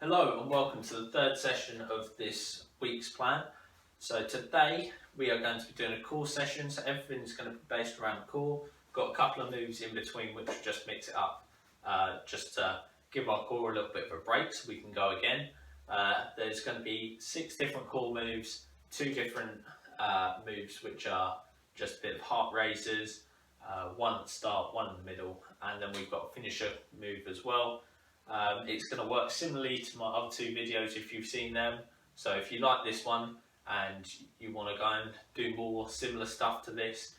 Hello and welcome to the third session of this week's plan. So today we are going to be doing a core session, so everything's going to be based around the core. Got a couple of moves in between which will just mix it up, just to give our core a little bit of a break so we can go again. There's going to be 6 different core moves, 2 different moves which are just a bit of heart raisers, 1 at the start, 1 in the middle, and then we've got a finisher move as well. It's going to work similarly to my other 2 videos if you've seen them. So if you like this one and you want to go and do more similar stuff to this,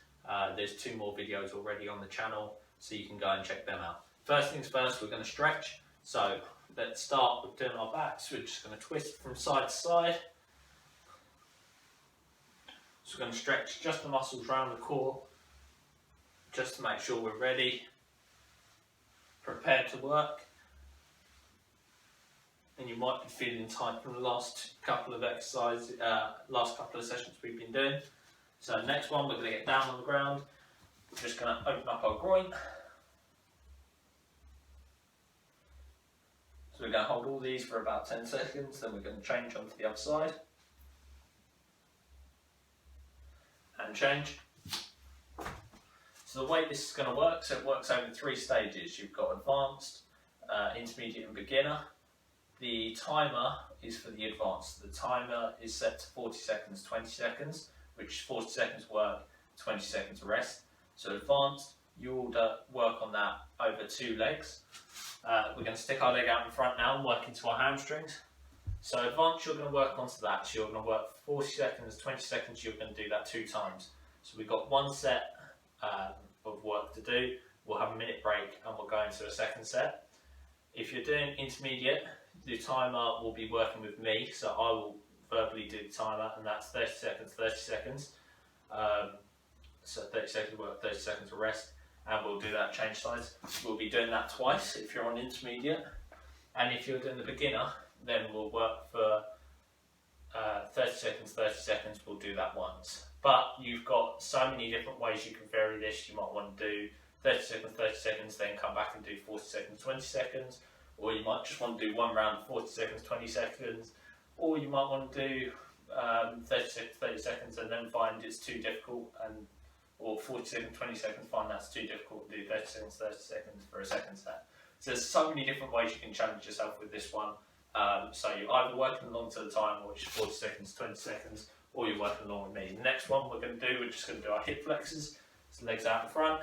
there's 2 more videos already on the channel, so you can go and check them out. First things first, we're going to stretch. So let's start with doing our backs. We're just going to twist from side to side. So we're going to stretch just the muscles around the core, just to make sure we're ready, prepared to work. And you might be feeling tight from the last couple of exercises, last couple of sessions we've been doing. So next one, we're going to get down on the ground. We're just going to open up our groin. So we're going to hold all these for about 10 seconds, then we're going to change onto the other side. And change. So the way this is going to work, so it works over 3 stages. You've got advanced, intermediate and beginner. The timer is for the advanced. The timer is set to 40 seconds, 20 seconds, which 40 seconds work, 20 seconds rest. So advanced, you'll work on that over 2 legs. We're going to stick our leg out in front now and work into our hamstrings. So advanced, you're going to work onto that. So you're going to work 40 seconds, 20 seconds, you're going to do that 2 times. So we've got 1 set of work to do. We'll have a minute break and we'll go into a second set. If you're doing intermediate, the timer will be working with me, so I will verbally do the timer, and that's 30 seconds, 30 seconds. So 30 seconds work, 30 seconds of rest, and we'll do that change sides. We'll be doing that twice if you're on intermediate, and if you're doing the beginner, then we'll work for 30 seconds, we'll do that once. But you've got so many different ways you can vary this. You might want to do 30 seconds, then come back and do 40 seconds, 20 seconds. Or you might just want to do 1 round, 40 seconds, 20 seconds. Or you might want to do 30 seconds and then find it's too difficult, or 40 seconds, 20 seconds, find that's too difficult to do 30 seconds for a second set. So there's so many different ways you can challenge yourself with this one. So you're either working along to the timer, which is 40 seconds, 20 seconds, or you're working along with me. The next one we're just going to do our hip flexors. So legs out in front.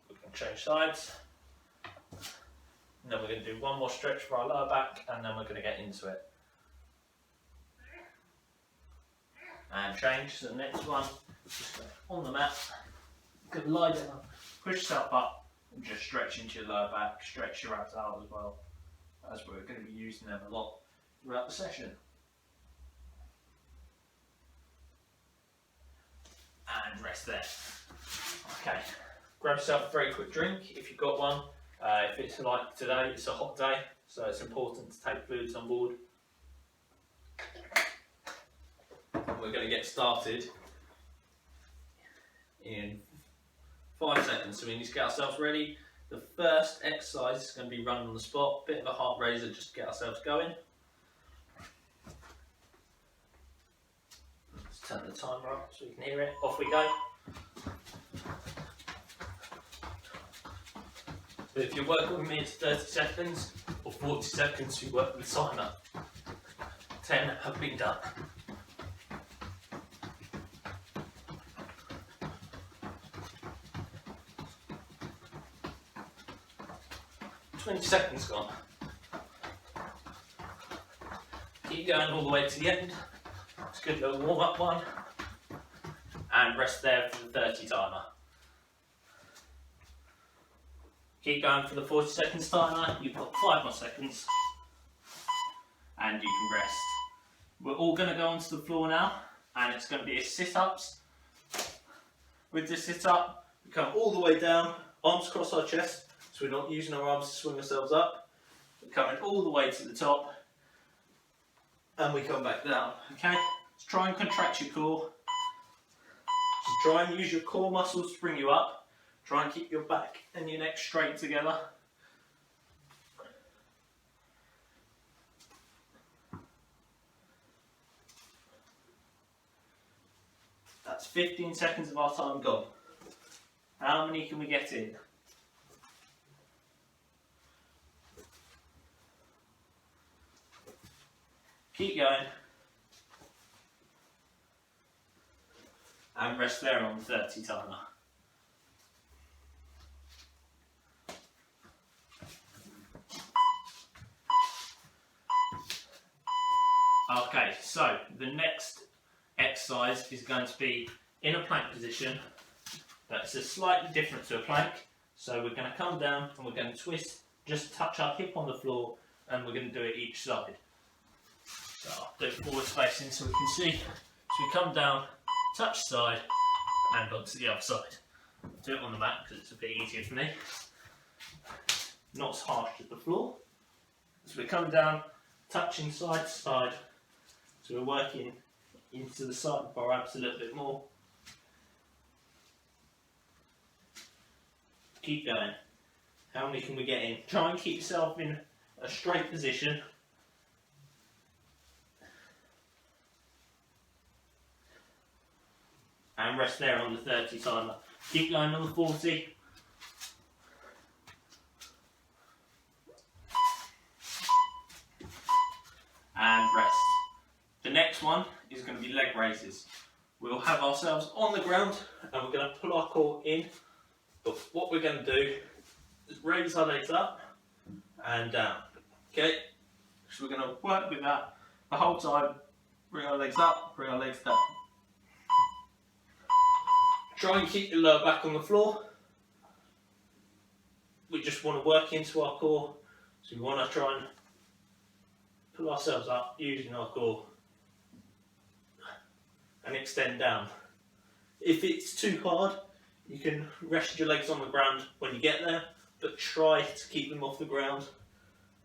We can change sides, and then we're going to do 1 more stretch for our lower back, and then we're going to get into it. And change. So the next one, just on the mat, you can lie down, push yourself up, and just stretch into your lower back, stretch your abs out as well, as we're going to be using them a lot throughout the session. And rest there. Okay. Grab yourself a very quick drink if you've got one. If it's like today, it's a hot day, so it's important to take fluids on board. We're going to get started in 5 seconds, so we need to get ourselves ready. The first exercise is going to be run on the spot, bit of a heart raiser just to get ourselves going. Let's turn the timer up so we can hear it. Off we go. So if you're working with me, it's 30 seconds or 40 seconds, you work with the timer. 10 have been done. "20 seconds gone." Keep going all the way to the end. It's a good little warm-up one. And rest there for the 30 timer. Keep going for the 40 seconds timer. You've got 5 more seconds. And you can rest. We're all going to go onto the floor now, and it's going to be a sit-ups. With the sit-up, we come all the way down, arms across our chest, so we're not using our arms to swing ourselves up. We're coming all the way to the top, and we come back down. Okay? Let's try and contract your core. Just try and use your core muscles to bring you up. Try and keep your back and your neck straight together. That's 15 seconds of our time gone. How many can we get in? Keep going. And rest there on the 30 timer. Okay, so the next exercise is going to be in a plank position. That's slightly different to a plank. So we're going to come down and we're going to twist, just touch our hip on the floor, and we're going to do it each side. So I'll do forward facing so we can see. So we come down, touch side, and onto the other side. I'll do it on the mat because it's a bit easier for me. Not as harsh as the floor. So we come down, touching side to side. So we're working into the side of our abs a little bit more. Keep going. How many can we get in? Try and keep yourself in a straight position. And rest there on the 30 timer. Keep going on the 40. And rest. The next one is going to be leg raises. We'll have ourselves on the ground and we're going to pull our core in. But what we're going to do is raise our legs up and down. Okay? So we're going to work with that the whole time. Bring our legs up, bring our legs down. Try and keep your lower back on the floor. We just want to work into our core. So we want to try and pull ourselves up using our core and extend down. If it's too hard, you can rest your legs on the ground when you get there, but try to keep them off the ground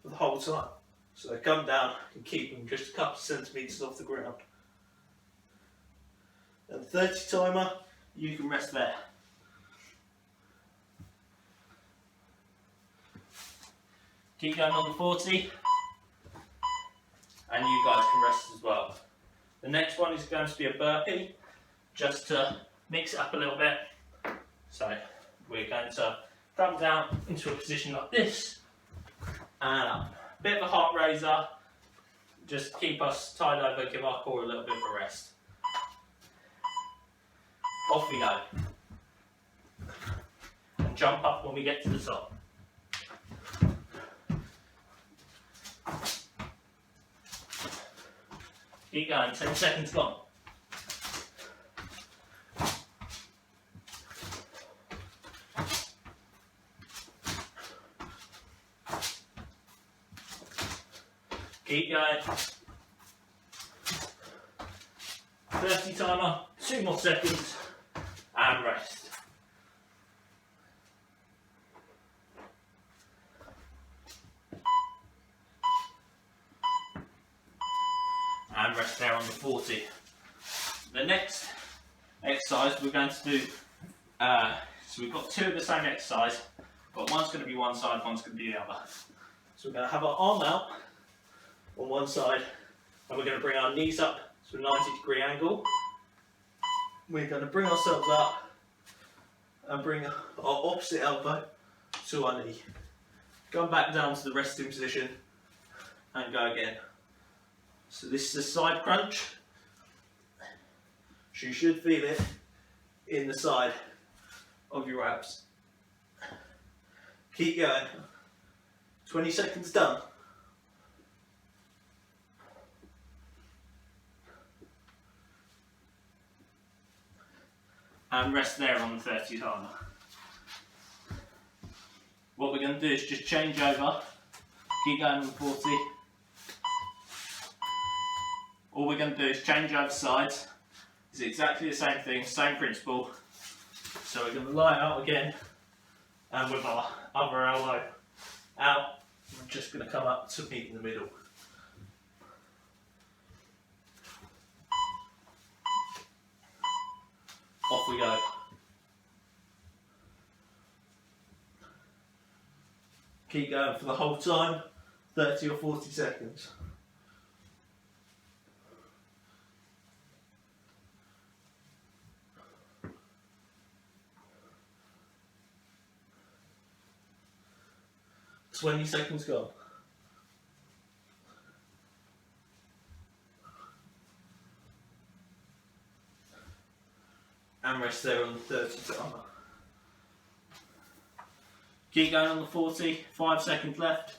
for the whole time. So they come down and keep them just a couple of centimetres off the ground. And the 30 timer, you can rest there. Keep going on the 40, and you guys can rest as well. The next one is going to be a burpee, just to mix it up a little bit. So we're going to come down into a position like this, and up. Bit of a heart raiser, just keep us tied over, give our core a little bit of a rest. Off we go. And jump up when we get to the top. Keep going, 10 seconds gone. Keep going. 30 timer, 2 more seconds, and rest. And rest there on the 40. The next exercise we're going to do, so we've got 2 of the same exercise, but one's going to be one side, one's going to be the other. So we're going to have our arm out on one side, and we're going to bring our knees up to a 90-degree angle. We're going to bring ourselves up and bring our opposite elbow to our knee. Come back down to the resting position and go again. So this is a side crunch. So you should feel it in the side of your abs. Keep going. 20 seconds done. And rest there on the 30 timer. What we're going to do is just change over, keep going on the 40. All we're going to do is change over sides. It's exactly the same thing, same principle. So we're going to lie out again, and with our other elbow out, we're just going to come up to meet in the middle. Off we go. Keep going for the whole time, 30 or 40 seconds. "20 seconds gone." And rest there on the 30 timer. Keep going on the 40, 5 seconds left.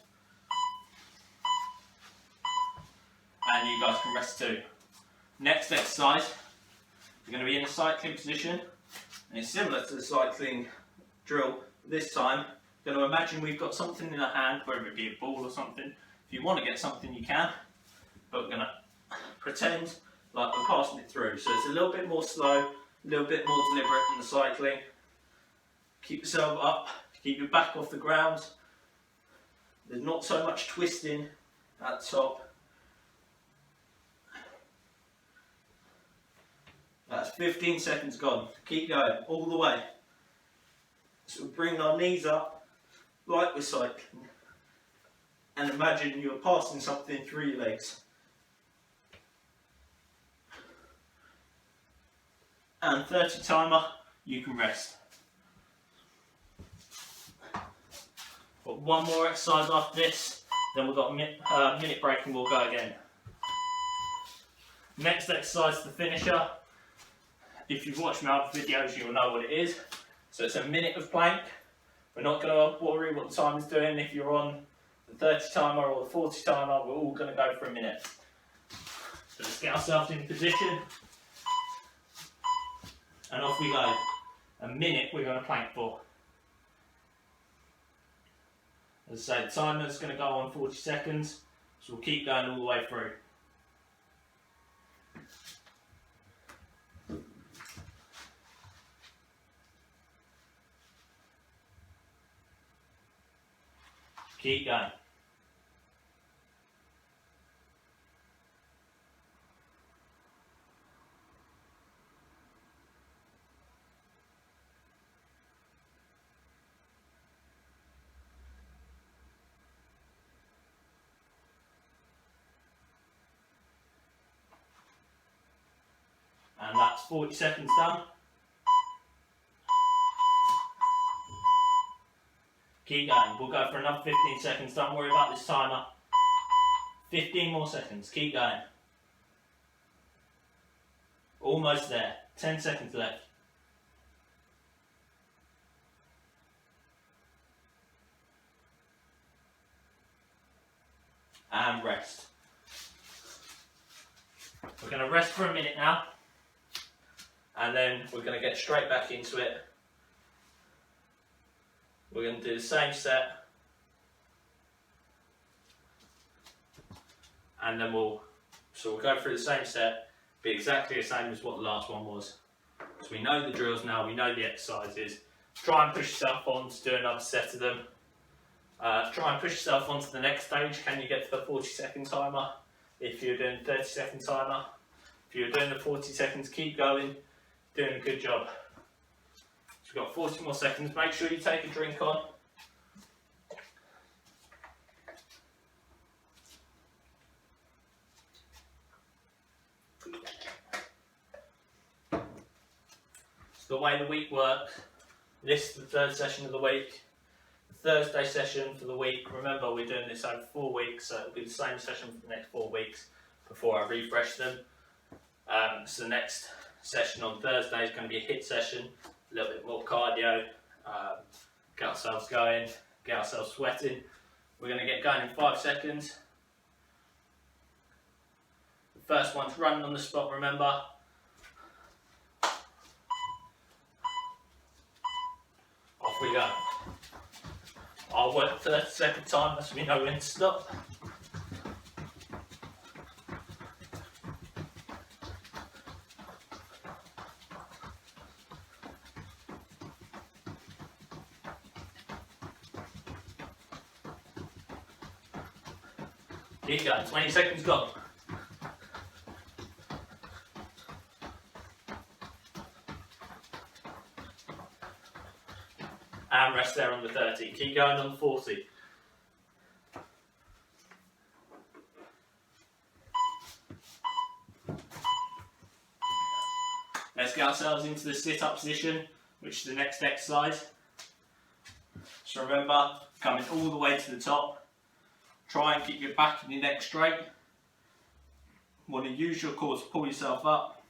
And you guys can rest too. Next exercise, you're going to be in a cycling position. And it's similar to the cycling drill. This time, you're going to imagine we've got something in our hand, whether it be a ball or something. If you want to get something, you can. But we're going to pretend like we're passing it through. So it's a little bit more slow, a little bit more deliberate than the cycling. Keep yourself up, keep your back off the ground. There's not so much twisting at the top. That's 15 seconds gone. Keep going all the way. So we bring our knees up like we're cycling. And imagine you're passing something through your legs. And 30 timer, you can rest. Got one more exercise after this, then we've got a minute break and we'll go again. Next exercise, the finisher. If you've watched my other videos, you'll know what it is. So it's a minute of plank. We're not going to worry what the time is doing. If you're on the 30 timer or the 40 timer, we're all going to go for a minute. So let's get ourselves in position. And off we go. A minute we're going to plank for. As I say, the timer's going to go on 40 seconds, so we'll keep going all the way through. Keep going. And that's 40 seconds done. Keep going. We'll go for another 15 seconds. Don't worry about this timer. 15 more seconds. Keep going. Almost there. 10 seconds left. And rest. We're going to rest for a minute now. And then we're going to get straight back into it. We're going to do the same set. And then we'll go through the same set, be exactly the same as what the last one was. So we know the drills now, we know the exercises. Try and push yourself on to do another set of them. Try and push yourself on to the next stage. Can you get to the 40-second timer? If you're doing 30-second timer. If you're doing the 40 seconds, keep going. Doing a good job. So we've got 40 more seconds. Make sure you take a drink on. So the way the week works, this is the third session of the week. The Thursday session for the week, remember we're doing this over 4 weeks, so it'll be the same session for the next 4 weeks before I refresh them. So the next session on Thursday is going to be a HITT session, a little bit more cardio, get ourselves going, get ourselves sweating. We're going to get going in 5 seconds. The first one's running on the spot, remember. Off we go. I'll work 30-second timer so we know when to stop. Keep going, 20 seconds gone. And rest there on the 30. Keep going on the 40. Let's get ourselves into the sit-up position, which is the next exercise. So remember, coming all the way to the top. Try and keep your back and your neck straight. Want to use your core to pull yourself up.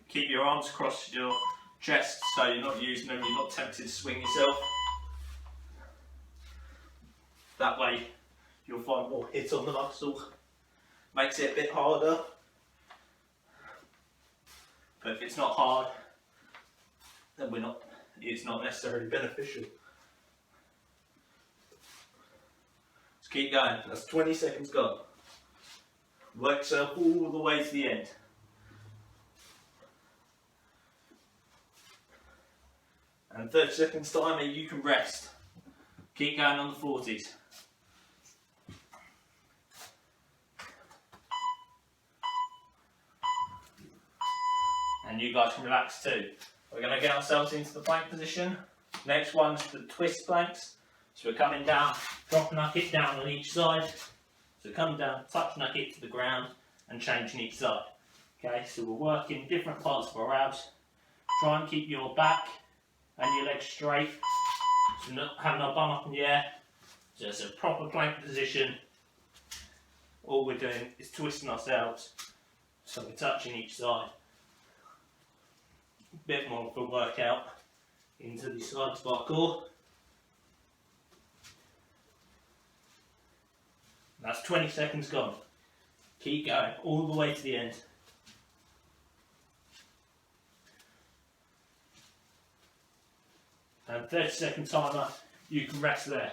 Keep your arms across your chest so you're not using them, you're not tempted to swing yourself. That way you'll find more hit on the muscle. Makes it a bit harder. But if it's not hard, then it's not necessarily beneficial. Just keep going. That's 20 seconds gone. Work yourself all the way to the end. And 30 seconds timer, you can rest. Keep going on the 40s. And you guys can relax too. We're going to get ourselves into the plank position. Next one's the twist planks. So we're coming down, dropping our hip down on each side. So coming down, touching our hip to the ground and changing each side. Okay, so we're working different parts of our abs. Try and keep your back and your legs straight. So not having our bum up in the air. So it's a proper plank position. All we're doing is twisting ourselves. So we're touching each side. A bit more of a workout into the sides of our core. That's 20 seconds gone. Keep going all the way to the end. And 30-second timer, you can rest there.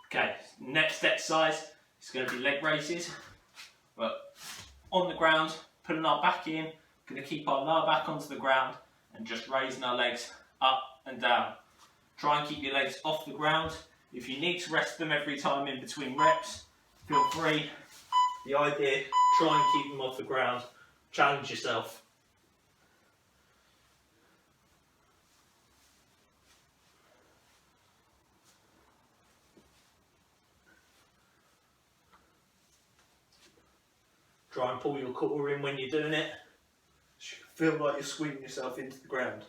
Okay, next exercise is going to be leg raises. But on the ground, putting our back in, going to keep our lower back onto the ground and just raising our legs up and down. Try and keep your legs off the ground. If you need to rest them every time in between reps, feel free. The idea, try and keep them off the ground. Challenge yourself. Try and pull your core in when you're doing it. So you feel like you're squeezing yourself into the ground.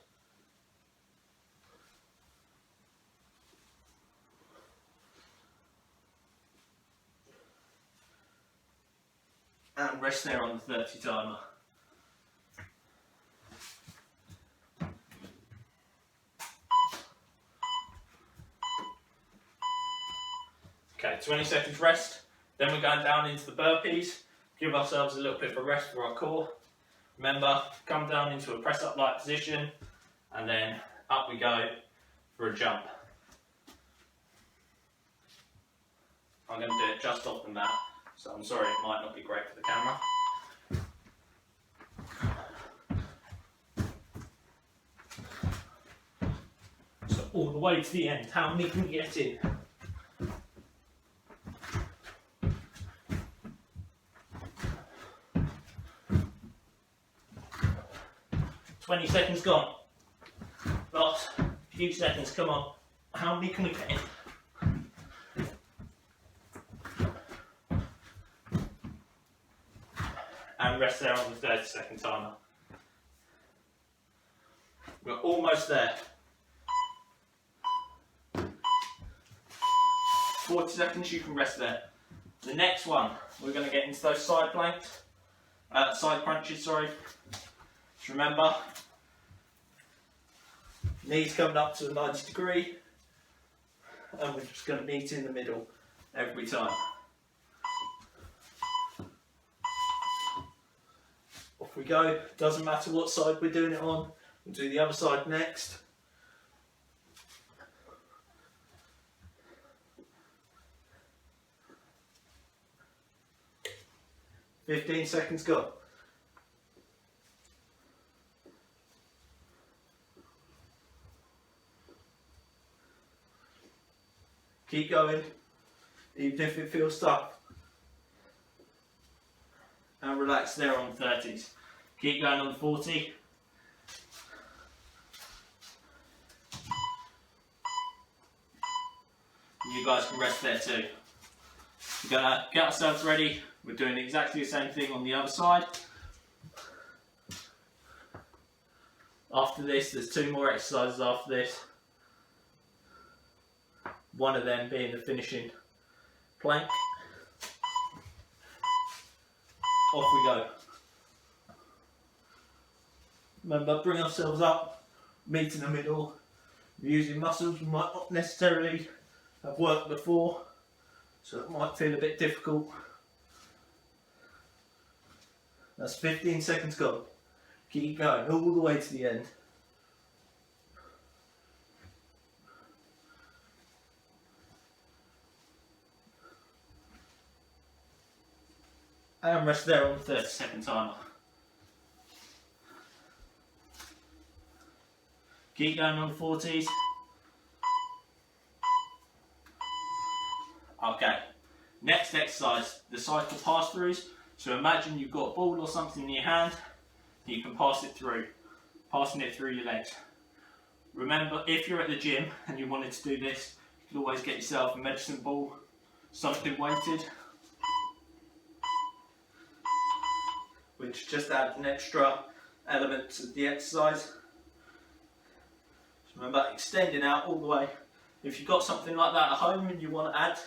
And rest there on the 30 timer. Okay, 20 seconds rest. Then we're going down into the burpees. Give ourselves a little bit of a rest for our core. Remember, come down into a press up like position and then up we go for a jump. I'm going to do it just off the mat, so I'm sorry it might not be great for the camera. So all the way to the end, how many can we get in? "20 seconds gone. Last few seconds, come on. How many can we get in?" And rest there on the 30-second timer. We're almost there. 40 seconds, you can rest there. The next one, we're going to get into those side planks, side crunches, sorry. Just remember, knees coming up to the 90 degree, and we're just going to meet in the middle every time. Off we go, doesn't matter what side we're doing it on, we'll do the other side next. "15 seconds gone. Keep going, even if it feels tough. And relax there on the 30s. Keep going on the 40. You guys can rest there too. We're going to get ourselves ready. We're doing exactly the same thing on the other side. After this, there's 2 more exercises after this. One of them being the finishing plank. Off we go. Remember, bring ourselves up, meet in the middle. We're using muscles we might not necessarily have worked before, so it might feel a bit difficult. That's 15 seconds gone. Keep going all the way to the end. And rest there on the 30-second timer. Keep going on the 40s. Okay, next exercise, the cycle pass-throughs. So imagine you've got a ball or something in your hand, you can pass it through, passing it through your legs. Remember, if you're at the gym and you wanted to do this, you can always get yourself a medicine ball, something weighted, which just adds an extra element to the exercise. So remember, extending out all the way. If you've got something like that at home and you want to add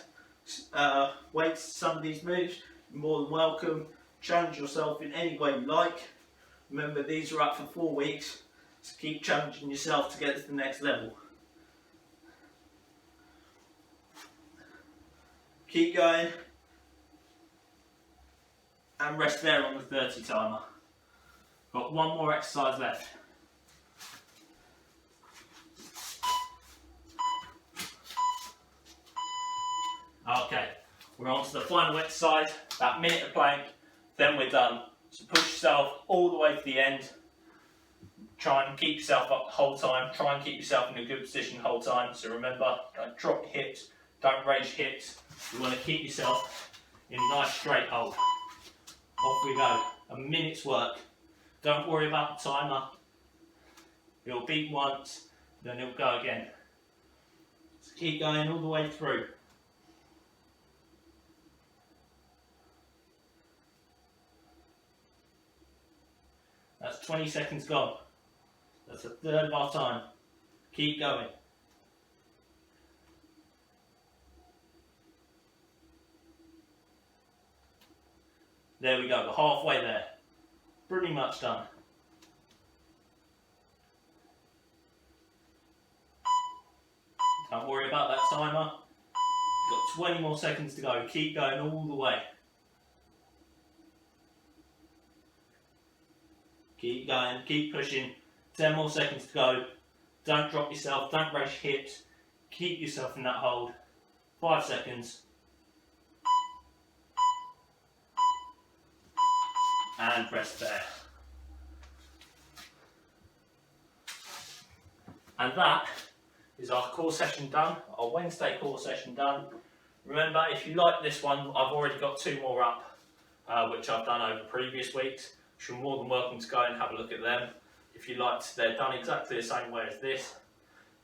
weights to some of these moves, you're more than welcome. Challenge yourself in any way you like. Remember, these are up for 4 weeks, so keep challenging yourself to get to the next level. Keep going. And rest there on the 30 timer. Got 1 more exercise left. Okay, we're on to the final exercise, that minute of plank, then we're done. So push yourself all the way to the end. Try and keep yourself up the whole time. Try and keep yourself in a good position the whole time. So remember, don't drop your hips, don't raise your hips. You want to keep yourself in a nice straight hold. Off we go. A minute's work. Don't worry about the timer. It'll beep once, then it'll go again. So keep going all the way through. That's 20 seconds gone. That's a third of our time. Keep going. There we go, we're halfway there. Pretty much done. Don't worry about that timer. You've got 20 more seconds to go. Keep going all the way. Keep going, keep pushing. 10 more seconds to go. Don't drop yourself, don't raise your hips. Keep yourself in that hold. 5 seconds. And rest there. And that is our core session done, our Wednesday core session done. Remember, if you like this one, I've already got 2 more up, which I've done over previous weeks. You're more than welcome to go and have a look at them. If you liked, they're done exactly the same way as this.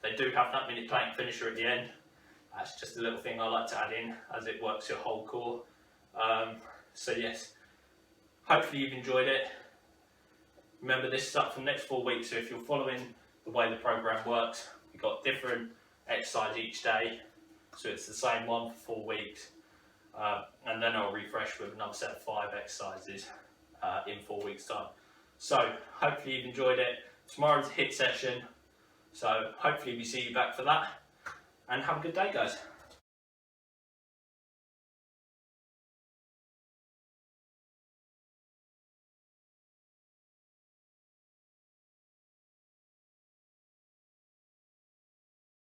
They do have that minute plank finisher at the end. That's just a little thing I like to add in as it works your whole core. So yes, hopefully you've enjoyed it. Remember, this is up for the next 4 weeks, so if you're following the way the program works, we've got different exercise each day, so it's the same one for 4 weeks. And then I'll refresh with another set of 5 exercises in 4 weeks' time. So hopefully you've enjoyed it. Tomorrow's a HITT session, so hopefully we see you back for that. And have a good day, guys.